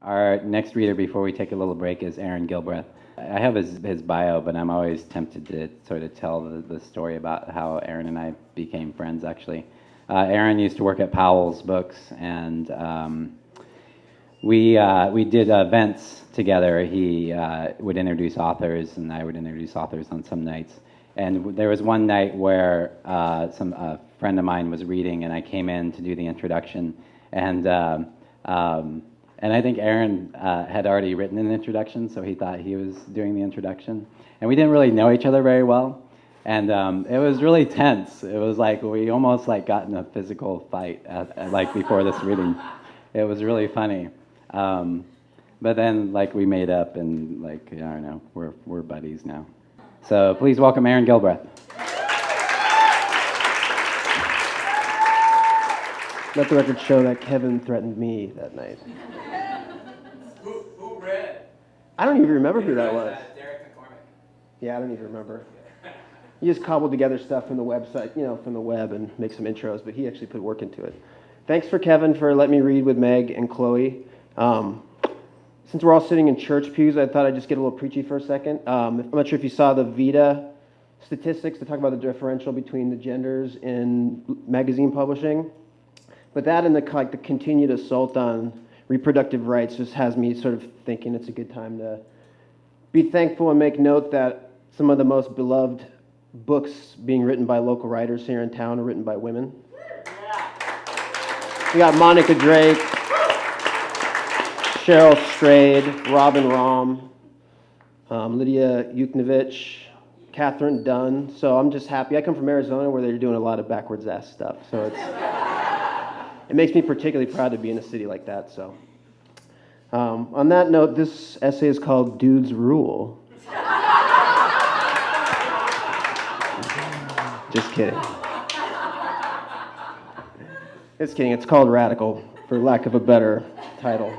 Our next reader before we take a little break is Aaron Gilbreath. I have his bio, but I'm always tempted to sort of tell the story about how Aaron and I became friends, actually. Aaron used to work at Powell's Books, and we did events together. He would introduce authors, and I would introduce authors on some nights. And there was one night where a friend of mine was reading, and I came in to do the introduction, and I think Aaron had already written an introduction, so he thought he was doing the introduction. And we didn't really know each other very well, and it was really tense. It was like we almost got in a physical fight before this reading. It was really funny. But then we made up, and I don't know, we're buddies now. So please welcome Aaron Gilbreath. Let the record show that Kevin threatened me that night. Who read? I don't even remember who that was. Derek McCormick. Yeah, I don't even remember. He just cobbled together stuff from the website, from the web, and make some intros, but he actually put work into it. Thanks for Kevin for letting me read with Meg and Chloe. Since we're all sitting in church pews, I thought I'd just get a little preachy for a second. I'm not sure if you saw the VITA statistics to talk about the differential between the genders in magazine publishing. But that and the continued assault on reproductive rights just has me sort of thinking it's a good time to be thankful and make note that some of the most beloved books being written by local writers here in town are written by women. We got Monica Drake, Cheryl Strayed, Robin Rahm, Lydia Yuknovich, Catherine Dunn. So I'm just happy. I come from Arizona where they're doing a lot of backwards ass stuff. So it makes me particularly proud to be in a city like that. So on that note, this essay is called Dudes Rule. Just kidding. Just kidding. It's called Radical, for lack of a better title.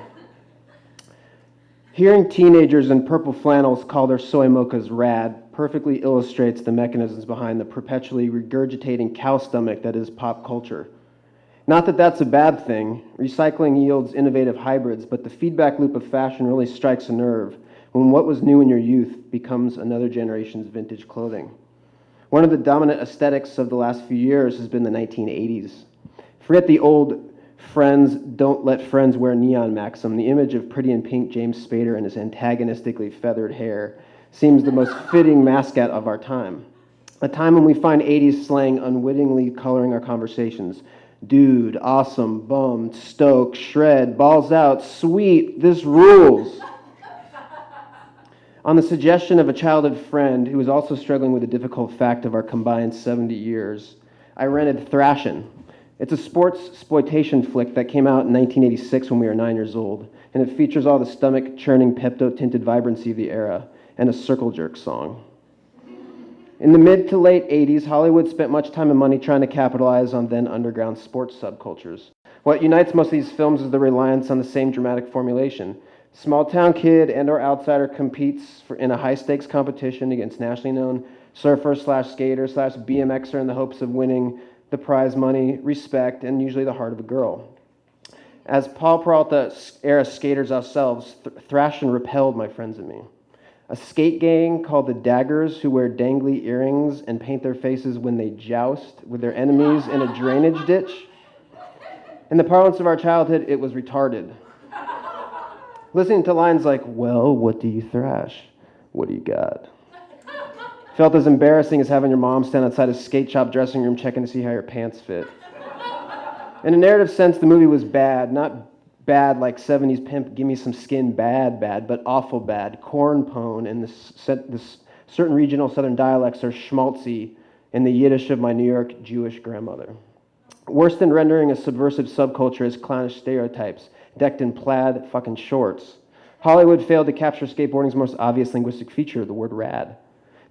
Hearing teenagers in purple flannels call their soy mochas rad perfectly illustrates the mechanisms behind the perpetually regurgitating cow stomach that is pop culture. Not that that's a bad thing. Recycling yields innovative hybrids, but the feedback loop of fashion really strikes a nerve when what was new in your youth becomes another generation's vintage clothing. One of the dominant aesthetics of the last few years has been the 1980s. Forget the old friends don't let friends wear neon maxim. The image of Pretty in Pink James Spader and his antagonistically feathered hair seems the most fitting mascot of our time. A time when we find 80s slang unwittingly coloring our conversations. Dude, awesome, bummed, stoked, shred, balls out, sweet, this rules. On the suggestion of a childhood friend who was also struggling with the difficult fact of our combined 70 years, I rented Thrashin'. It's a sports exploitation flick that came out in 1986 when we were 9 years old, and it features all the stomach-churning, Pepto-tinted vibrancy of the era, and a circle jerk song. In the mid to late 80s, Hollywood spent much time and money trying to capitalize on then underground sports subcultures. What unites most of these films is the reliance on the same dramatic formulation. Small-town kid and/or outsider competes in a high-stakes competition against nationally known surfer/skater/BMXer in the hopes of winning the prize money, respect, and usually the heart of a girl. As Paul Peralta-era skaters ourselves, Thrashin' repelled my friends and me. A skate gang called the Daggers, who wear dangly earrings and paint their faces when they joust with their enemies in a drainage ditch. In the parlance of our childhood, it was retarded. Listening to lines like, well, what do you thrash? What do you got? Felt as embarrassing as having your mom stand outside a skate shop dressing room checking to see how your pants fit. In a narrative sense, the movie was bad, not bad like 70s pimp, give me some skin, bad, but awful bad. Corn pone and the certain regional southern dialects are schmaltzy in the Yiddish of my New York Jewish grandmother. Worse than rendering a subversive subculture is clownish stereotypes, decked in plaid fucking shorts. Hollywood failed to capture skateboarding's most obvious linguistic feature, the word rad.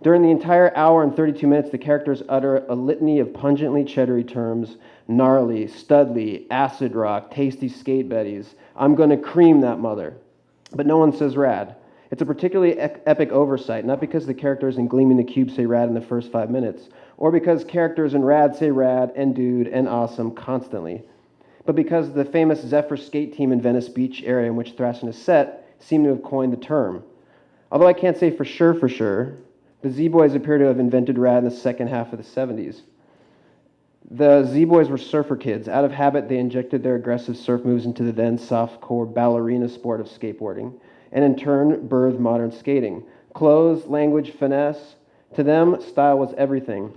During the entire hour and 32 minutes, the characters utter a litany of pungently cheddary terms: gnarly, studly, acid rock, tasty skate betties. I'm gonna cream that mother. But no one says rad. It's a particularly epic oversight, not because the characters in Gleaming the Cube say rad in the first 5 minutes, or because characters in rad say rad and dude and awesome constantly, but because the famous Zephyr skate team in Venice Beach area in which Thrashin is set seem to have coined the term. Although I can't say for sure, the Z-Boys appear to have invented rad in the second half of the 70s. The Z-Boys were surfer kids. Out of habit, they injected their aggressive surf moves into the then soft-core ballerina sport of skateboarding, and in turn, birthed modern skating. Clothes, language, finesse. To them, style was everything.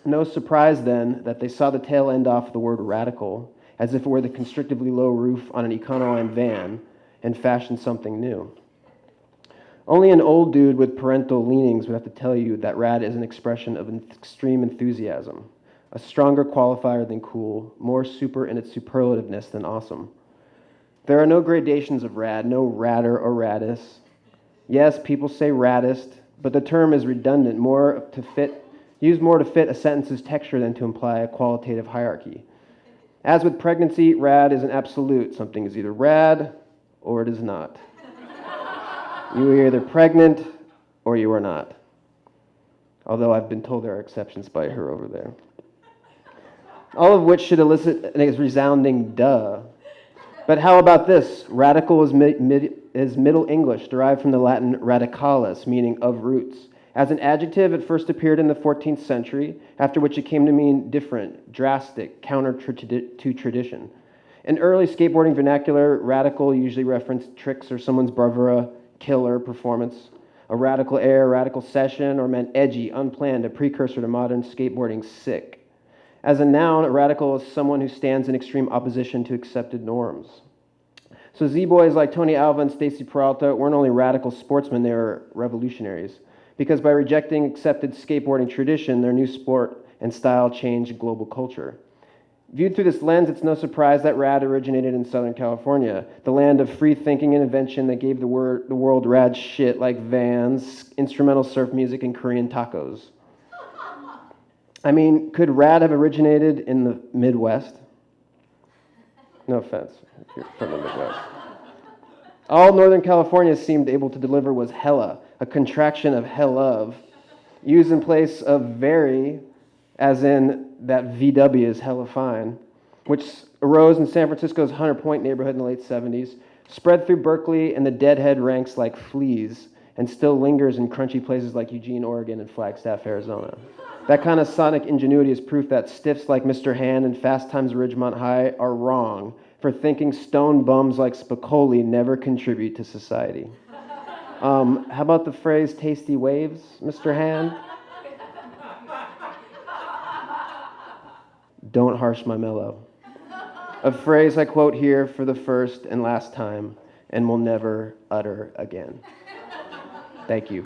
No surprise, then, that they saw the tail end off the word radical, as if it were the constrictively low roof on an Econoline van, and fashioned something new. Only an old dude with parental leanings would have to tell you that rad is an expression of extreme enthusiasm, a stronger qualifier than cool, more super in its superlativeness than awesome. There are no gradations of rad, no radder or raddest. Yes, people say raddest, but the term is redundant, used more to fit a sentence's texture than to imply a qualitative hierarchy. As with pregnancy, rad is an absolute. Something is either rad or it is not. You are either pregnant or you are not. Although I've been told there are exceptions by her over there. All of which should elicit a resounding duh. But how about this? Radical is Middle English, derived from the Latin radicalis, meaning of roots. As an adjective, it first appeared in the 14th century, after which it came to mean different, drastic, counter to tradition. In early skateboarding vernacular, radical usually referenced tricks or someone's bravura, killer performance. A radical air, radical session, or meant edgy, unplanned, a precursor to modern skateboarding sick. As a noun, a radical is someone who stands in extreme opposition to accepted norms. So Z-Boys like Tony Alva and Stacy Peralta weren't only radical sportsmen, they were revolutionaries. Because by rejecting accepted skateboarding tradition, their new sport and style changed global culture. Viewed through this lens, it's no surprise that rad originated in Southern California, the land of free thinking and invention that gave the world rad shit like Vans, instrumental surf music, and Korean tacos. I mean, could rad have originated in the Midwest? No offense, if you're from the Midwest. All Northern California seemed able to deliver was hella, a contraction of hell of, used in place of very, as in that VW is hella fine, which arose in San Francisco's Hunter Point neighborhood in the late 70s, spread through Berkeley and the deadhead ranks like fleas, and still lingers in crunchy places like Eugene, Oregon, and Flagstaff, Arizona. That kind of sonic ingenuity is proof that stiffs like Mr. Hand and Fast Times at Ridgemont High are wrong for thinking stone bums like Spicoli never contribute to society. How about the phrase tasty waves, Mr. Hand? Don't harsh my mellow. A phrase I quote here for the first and last time and will never utter again. Thank you.